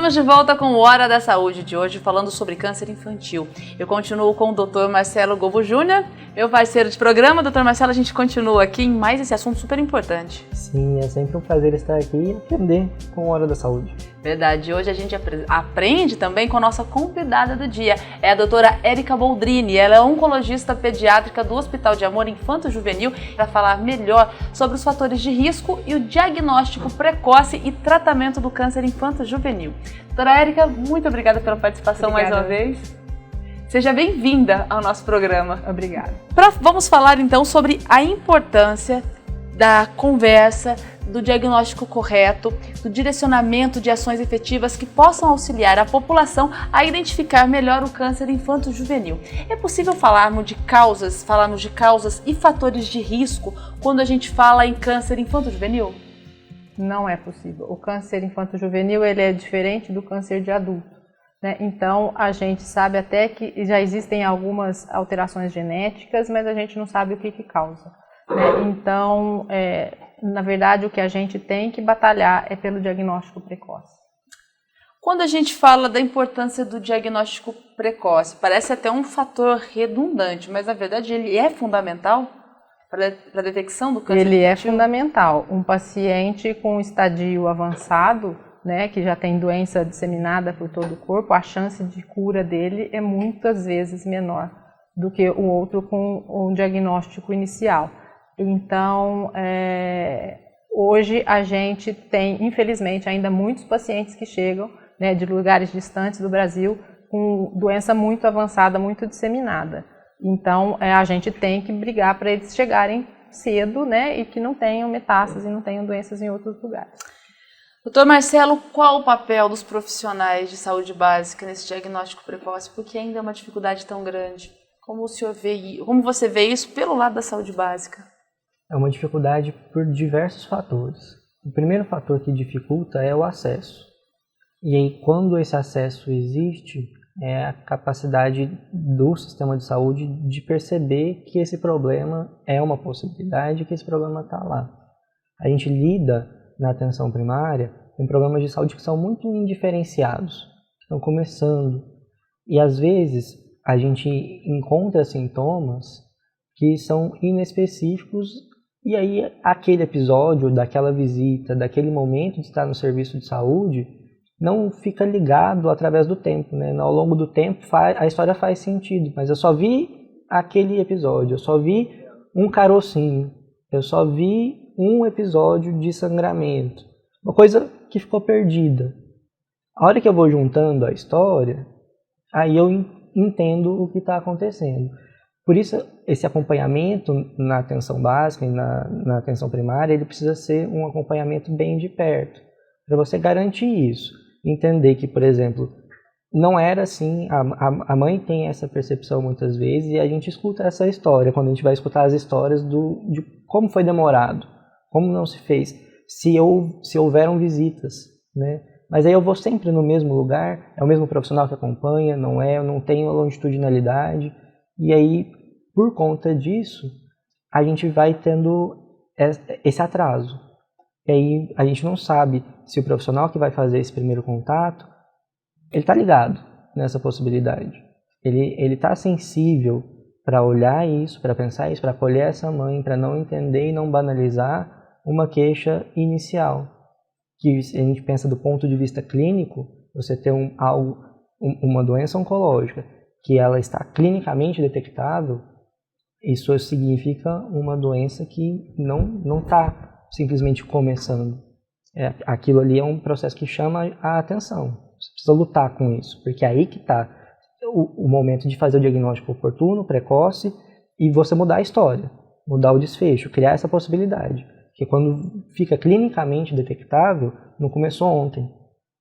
Estamos de volta com o Hora da Saúde de hoje, falando sobre câncer infantil. Eu continuo com o Dr. Marcelo Gobo Júnior, meu parceiro de programa. Dr. Marcelo, a gente continua aqui em mais esse assunto super importante. Sim, é sempre um prazer estar aqui e aprender com a Hora da Saúde. Verdade, hoje a gente aprende também com a nossa convidada do dia, é a doutora Érica Boldrini. Ela é oncologista pediátrica do Hospital de Amor Infanto Juvenil, para falar melhor sobre os fatores de risco e o diagnóstico precoce e tratamento do câncer infanto juvenil. Doutora Érica, muito obrigada pela participação mais uma vez. Seja bem-vinda ao nosso programa. Obrigada. Vamos falar então sobre a importância da conversa, do diagnóstico correto, do direcionamento de ações efetivas que possam auxiliar a população a identificar melhor o câncer infanto-juvenil. É possível falarmos de causas e fatores de risco quando a gente fala em câncer infanto-juvenil? Não é possível. O câncer infanto-juvenil ele é diferente do câncer de adulto, né? Então a gente sabe até que já existem algumas alterações genéticas, mas a gente não sabe o que causa. Então, na verdade, o que a gente tem que batalhar é pelo diagnóstico precoce. Quando a gente fala da importância do diagnóstico precoce, parece até um fator redundante, mas na verdade ele é fundamental para a detecção do câncer infantil? Ele é fundamental. Um paciente com estadio avançado, né, que já tem doença disseminada por todo o corpo, a chance de cura dele é muitas vezes menor do que o outro com um diagnóstico inicial. Então, hoje a gente tem, infelizmente, ainda muitos pacientes que chegam, né, de lugares distantes do Brasil com doença muito avançada, muito disseminada. Então, a gente tem que brigar para eles chegarem cedo, né, e que não tenham metástase, não tenham doenças em outros lugares. Doutor Marcelo, qual o papel dos profissionais de saúde básica nesse diagnóstico precoce? Porque ainda é uma dificuldade tão grande. Como você vê isso pelo lado da saúde básica? É uma dificuldade por diversos fatores. O primeiro fator que dificulta é o acesso. E aí, quando esse acesso existe, é a capacidade do sistema de saúde de perceber que esse problema é uma possibilidade, que esse problema está lá. A gente lida na atenção primária com problemas de saúde que são muito indiferenciados, que estão começando. E às vezes a gente encontra sintomas que são inespecíficos. E aí, aquele episódio, daquela visita, daquele momento de estar no serviço de saúde, não fica ligado através do tempo, né? Ao longo do tempo, a história faz sentido, mas eu só vi aquele episódio, eu só vi um carocinho, eu só vi um episódio de sangramento, uma coisa que ficou perdida. A hora que eu vou juntando a história, aí eu entendo o que está acontecendo. Por isso, esse acompanhamento na atenção básica e na atenção primária, ele precisa ser um acompanhamento bem de perto, para você garantir isso. Entender que, por exemplo, não era assim, a mãe tem essa percepção muitas vezes e a gente escuta essa história, quando a gente vai escutar as histórias de como foi demorado, como não se fez, se houveram visitas, né? Mas aí eu vou sempre no mesmo lugar, é o mesmo profissional que acompanha, eu não tenho a longitudinalidade. E aí, por conta disso, a gente vai tendo esse atraso. E aí a gente não sabe se o profissional que vai fazer esse primeiro contato, ele está ligado nessa possibilidade. Ele está sensível para olhar isso, para pensar isso, para acolher essa mãe, para não entender e não banalizar uma queixa inicial. Que se a gente pensa do ponto de vista clínico, você tem uma doença oncológica que ela está clinicamente detectável, isso significa uma doença que não está simplesmente começando. Aquilo ali é um processo que chama a atenção. Você precisa lutar com isso, porque é aí que está o momento de fazer o diagnóstico oportuno, precoce, e você mudar a história, mudar o desfecho, criar essa possibilidade. Porque quando fica clinicamente detectável, não começou ontem,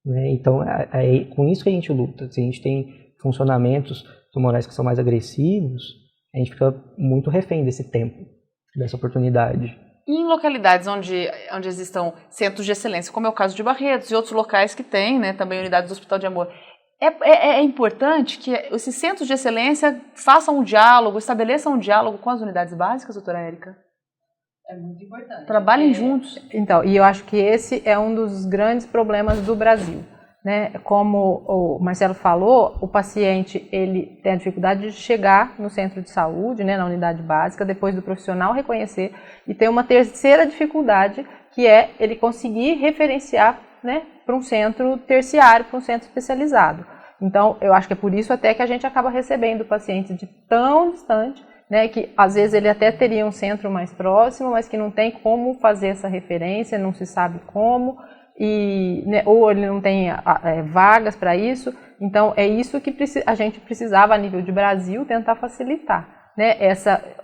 né? Então, é com isso que a gente luta. Se a gente tem funcionamentos tumorais que são mais agressivos, a gente fica muito refém desse tempo, dessa oportunidade. E em localidades onde existam centros de excelência, como é o caso de Barretos e outros locais que têm, né, também unidades do Hospital de Amor, é importante que esses centros de excelência façam um diálogo, estabeleçam um diálogo com as unidades básicas, doutora Érica? É muito importante. Trabalhem juntos. Então, e eu acho que esse é um dos grandes problemas do Brasil. né? Como o Marcelo falou, o paciente ele tem a dificuldade de chegar no centro de saúde, né, na unidade básica, depois do profissional reconhecer, e tem uma terceira dificuldade, que é ele conseguir referenciar, né, para um centro terciário, para um centro especializado. Então, eu acho que é por isso até que a gente acaba recebendo pacientes de tão distante, né, que às vezes ele até teria um centro mais próximo, mas que não tem como fazer essa referência, não se sabe como, e, né, ou ele não tem vagas para isso. Então é isso que a gente precisava a nível de Brasil tentar facilitar, né,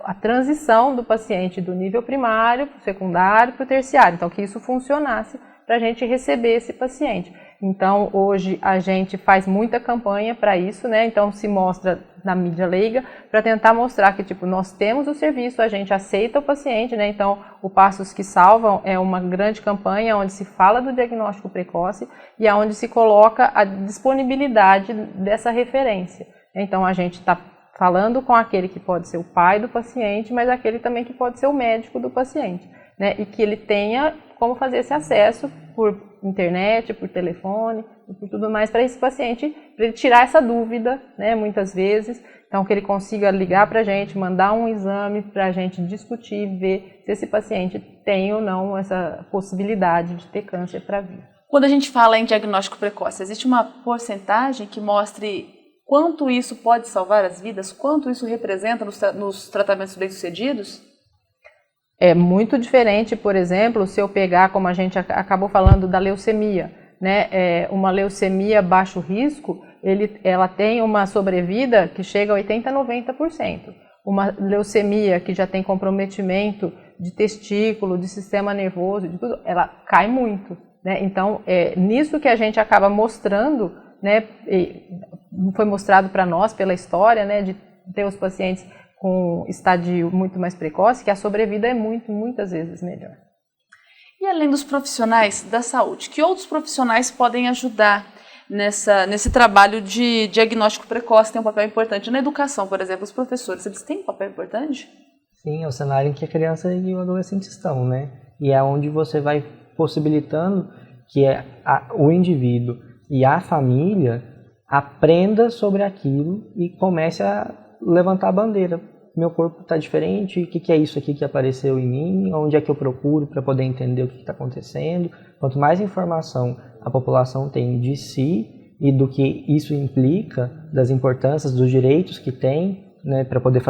a transição do paciente do nível primário para o secundário para o terciário, então que isso funcionasse para a gente receber esse paciente. Então hoje a gente faz muita campanha para isso, né, então se mostra na mídia leiga para tentar mostrar que tipo, nós temos o serviço, a gente aceita o paciente, né, então o Passos que Salvam é uma grande campanha onde se fala do diagnóstico precoce e onde se coloca a disponibilidade dessa referência. Então a gente está falando com aquele que pode ser o pai do paciente, mas aquele também que pode ser o médico do paciente, né, e que ele tenha como fazer esse acesso por internet, por telefone e por tudo mais para esse paciente, para ele tirar essa dúvida, né, muitas vezes, então que ele consiga ligar para a gente, mandar um exame para a gente discutir, ver se esse paciente tem ou não essa possibilidade de ter câncer para vir. Quando a gente fala em diagnóstico precoce, existe uma porcentagem que mostre quanto isso pode salvar as vidas, quanto isso representa nos tratamentos bem-sucedidos? É muito diferente, por exemplo, se eu pegar, como a gente acabou falando, da leucemia, né? Uma leucemia baixo risco, ela tem uma sobrevida que chega a 80% a 90%. Uma leucemia que já tem comprometimento de testículo, de sistema nervoso, de tudo, ela cai muito, né? Então, nisso que a gente acaba mostrando, né? Foi mostrado para nós pela história, né? De ter os pacientes com estadio muito mais precoce, que a sobrevida é muitas vezes melhor. E além dos profissionais da saúde, que outros profissionais podem ajudar nesse trabalho de diagnóstico precoce? Tem um papel importante na educação, por exemplo, os professores, eles têm um papel importante? Sim, é o cenário em que a criança e o adolescente estão, né? E é onde você vai possibilitando que o indivíduo e a família aprenda sobre aquilo e comece a levantar a bandeira. Meu corpo está diferente, o que é isso aqui que apareceu em mim, onde é que eu procuro para poder entender o que está acontecendo. Quanto mais informação a população tem de si e do que isso implica, das importâncias, dos direitos que tem, né, para poder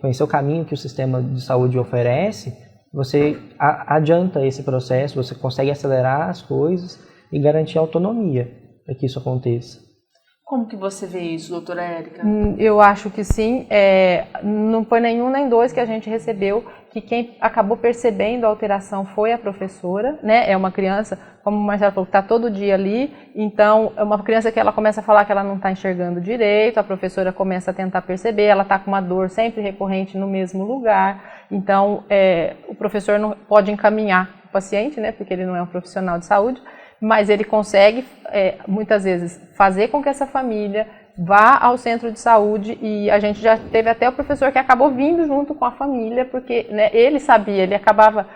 conhecer o caminho que o sistema de saúde oferece, você adianta esse processo, você consegue acelerar as coisas e garantir autonomia para que isso aconteça. Como que você vê isso, doutora Érica? Eu acho que sim. Não foi nenhum nem dois que a gente recebeu, que quem acabou percebendo a alteração foi a professora, né? É uma criança, como o Marcelo falou, que está todo dia ali, então é uma criança que ela começa a falar que ela não está enxergando direito, a professora começa a tentar perceber, ela está com uma dor sempre recorrente no mesmo lugar, então o professor não pode encaminhar o paciente, né? Porque ele não é um profissional de saúde, mas ele consegue, muitas vezes, fazer com que essa família vá ao centro de saúde, e a gente já teve até o professor que acabou vindo junto com a família, porque, né, ele sabia, ele acabava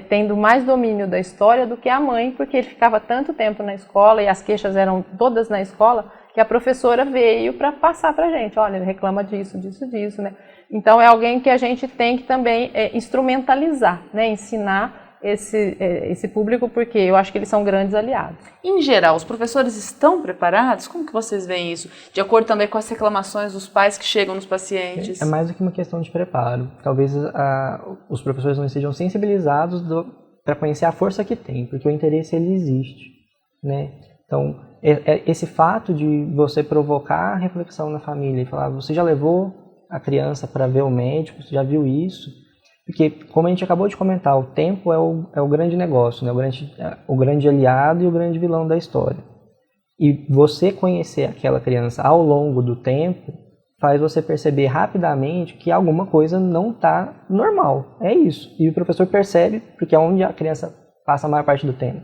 tendo mais domínio da história do que a mãe, porque ele ficava tanto tempo na escola e as queixas eram todas na escola, que a professora veio para passar para a gente, olha, ele reclama disso, disso, né? Então é alguém que a gente tem que também instrumentalizar, né, ensinar esse público, porque eu acho que eles são grandes aliados. Em geral, os professores estão preparados? Como que vocês veem isso? De acordo também com as reclamações dos pais que chegam nos pacientes? É mais do que uma questão de preparo. Talvez os professores não estejam sensibilizados para conhecer a força que tem, porque o interesse ele existe, né? Então, esse fato de você provocar reflexão na família e falar, você já levou a criança para ver o médico, você já viu isso? Porque, como a gente acabou de comentar, o tempo é o grande negócio, né? O grande aliado e o grande vilão da história. E você conhecer aquela criança ao longo do tempo faz você perceber rapidamente que alguma coisa não está normal. É isso. E o professor percebe, porque é onde a criança passa a maior parte do tempo.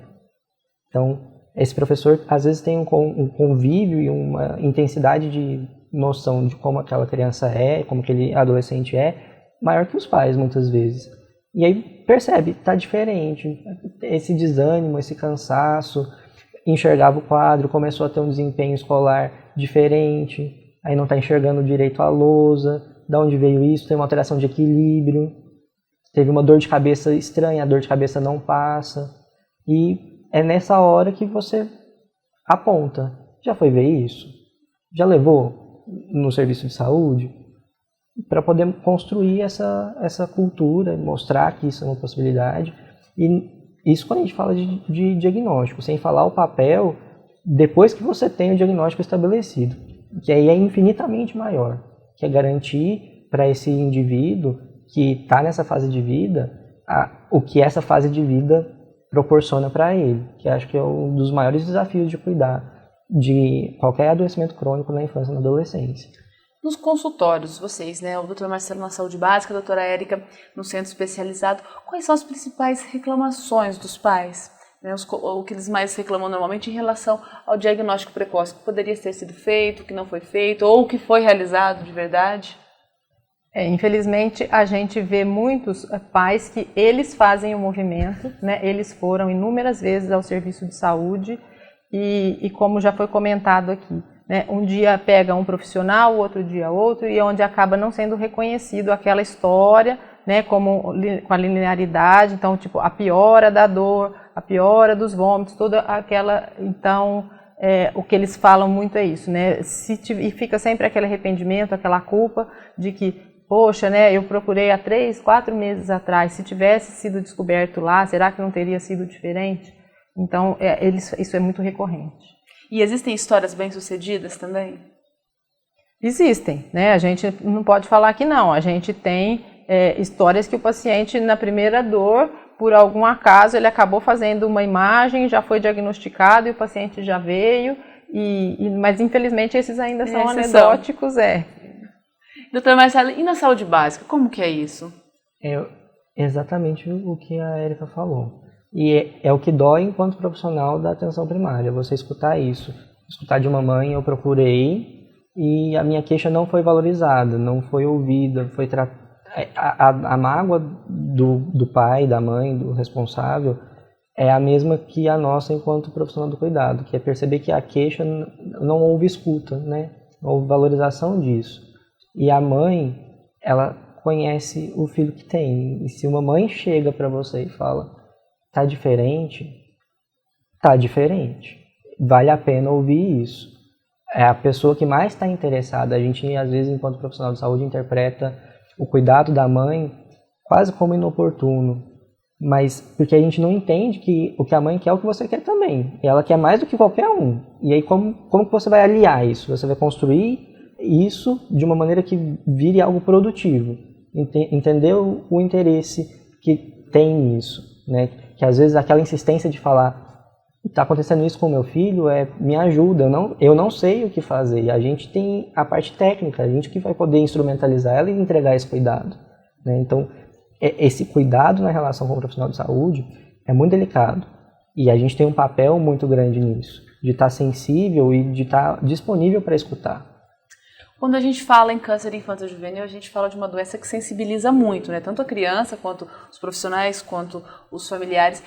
Então, esse professor, às vezes, tem um convívio e uma intensidade de noção de como aquela criança é, como aquele adolescente é, maior que os pais, muitas vezes. E aí percebe, está diferente, esse desânimo, esse cansaço. enxergava o quadro, começou a ter um desempenho escolar diferente, aí não está enxergando direito a lousa, de onde veio isso, tem uma alteração de equilíbrio, teve uma dor de cabeça estranha, a dor de cabeça não passa, e é nessa hora que você aponta, já foi ver isso? Já levou no serviço de saúde? Para poder construir essa cultura, mostrar que isso é uma possibilidade. E isso quando a gente fala de diagnóstico, sem falar o papel depois que você tem o diagnóstico estabelecido, que aí é infinitamente maior, que é garantir para esse indivíduo que está nessa fase de vida o que essa fase de vida proporciona para ele, que acho que é um dos maiores desafios de cuidar de qualquer adoecimento crônico na infância e na adolescência. Nos consultórios, vocês, né, o Dr. Marcelo na saúde básica, a doutora Érica no centro especializado, quais são as principais reclamações dos pais? Né, o que eles mais reclamam normalmente em relação ao diagnóstico precoce, que poderia ter sido feito, que não foi feito, ou que foi realizado de verdade? Infelizmente, a gente vê muitos pais que eles fazem o movimento, né, eles foram inúmeras vezes ao serviço de saúde e como já foi comentado aqui, né, um dia pega um profissional, outro dia outro, e onde acaba não sendo reconhecido aquela história, né, como com a linearidade, então tipo a piora da dor, a piora dos vômitos, toda aquela, então o que eles falam muito é isso, né, e fica sempre aquele arrependimento, aquela culpa de que, poxa, né, eu procurei há 3, 4 meses atrás, se tivesse sido descoberto lá, será que não teria sido diferente? Então isso é muito recorrente. E existem histórias bem-sucedidas também? Existem, né? A gente não pode falar que não. A gente tem histórias que o paciente, na primeira dor, por algum acaso, ele acabou fazendo uma imagem, já foi diagnosticado e o paciente já veio, mas infelizmente esses ainda são anedóticos. Doutor Marcelo, e na saúde básica, como que é isso? É exatamente o que a Érica falou. E é o que dói enquanto profissional da atenção primária, você escutar isso. Escutar de uma mãe, eu procurei e a minha queixa não foi valorizada, não foi ouvida, foi a mágoa do pai, da mãe, do responsável, é a mesma que a nossa enquanto profissional do cuidado, que é perceber que a queixa não houve escuta, né? Não houve valorização disso. E a mãe, ela conhece o filho que tem, e se uma mãe chega para você e fala: tá diferente, vale a pena ouvir isso. É a pessoa que mais está interessada. A gente, às vezes, enquanto profissional de saúde, interpreta o cuidado da mãe quase como inoportuno, mas porque a gente não entende que o que a mãe quer é o que você quer também. E ela quer mais do que qualquer um. E aí, como que você vai aliar isso? Você vai construir isso de uma maneira que vire algo produtivo. Entender o interesse que tem nisso, né? Que às vezes aquela insistência de falar: está acontecendo isso com o meu filho, me ajuda, eu não sei o que fazer. E a gente tem a parte técnica, a gente que vai poder instrumentalizar ela e entregar esse cuidado, né? Então, esse cuidado na relação com o profissional de saúde é muito delicado. E a gente tem um papel muito grande nisso, de estar sensível e de estar disponível para escutar. Quando a gente fala em câncer infanto-juvenil, a gente fala de uma doença que sensibiliza muito, né? Tanto a criança, quanto os profissionais, quanto os familiares.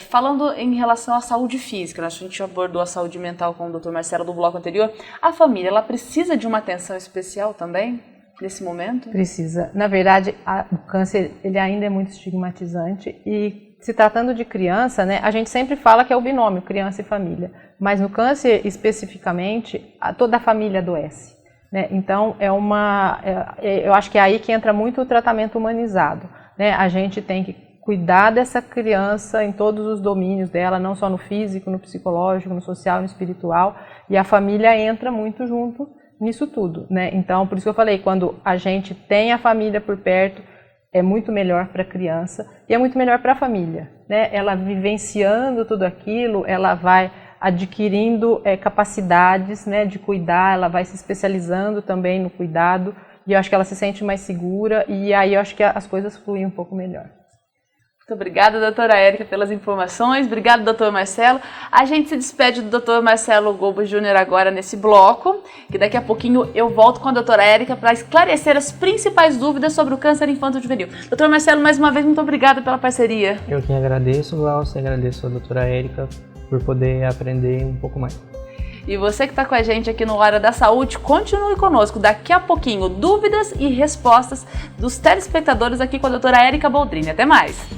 Falando em relação à saúde física, a gente abordou a saúde mental com o Dr. Marcelo do bloco anterior. A família, ela precisa de uma atenção especial também, nesse momento? Precisa. Na verdade, o câncer ele ainda é muito estigmatizante e, se tratando de criança, né, a gente sempre fala que é o binômio, criança e família. Mas no câncer, especificamente, toda a família adoece. Né? Então, eu acho que é aí que entra muito o tratamento humanizado. Né? A gente tem que cuidar dessa criança em todos os domínios dela, não só no físico, no psicológico, no social, no espiritual, e a família entra muito junto nisso tudo. Né? Então, por isso que eu falei, quando a gente tem a família por perto, é muito melhor para a criança e é muito melhor para a família. Né? Ela vivenciando tudo aquilo, ela vai adquirindo capacidades, né, de cuidar, ela vai se especializando também no cuidado e eu acho que ela se sente mais segura e aí eu acho que as coisas fluem um pouco melhor. Muito obrigada, doutora Érica, pelas informações. Obrigado, doutor Marcelo. A gente se despede do doutor Marcelo Gobo Júnior agora nesse bloco, que daqui a pouquinho eu volto com a doutora Érica para esclarecer as principais dúvidas sobre o câncer infanto-juvenil. Doutor Marcelo, mais uma vez, muito obrigada pela parceria. Eu que agradeço, Glaucia, agradeço a doutora Érica por poder aprender um pouco mais. E você que está com a gente aqui no Hora da Saúde, continue conosco. Daqui a pouquinho, dúvidas e respostas dos telespectadores aqui com a doutora Érica Boldrini. Até mais!